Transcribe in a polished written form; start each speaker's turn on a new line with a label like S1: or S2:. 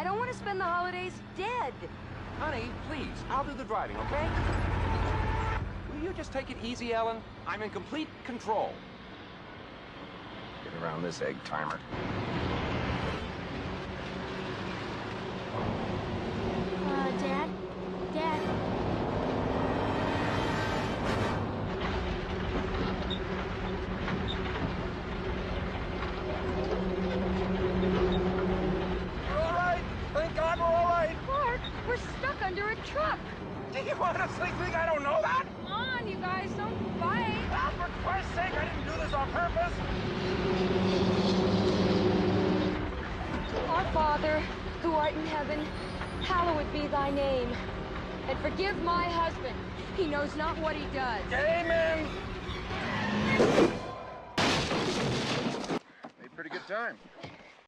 S1: I don't want to spend the holidays dead.
S2: Honey, please, I'll do the driving, okay? Will you just take it easy, Ellen? I'm in complete control. Get around this egg timer.
S1: Dad? Dad?
S2: We're all right! Thank God we're all right!
S1: Clark, we're stuck under a truck.
S2: Do you honestly think I don't know that?
S1: Come on, you guys, don't fight.
S2: Ah, for Christ's sake, I didn't do this on purpose!
S1: Our Father, who art in heaven, hallowed be thy name. And forgive my husband. He knows not what he does.
S2: Amen! Made pretty good time.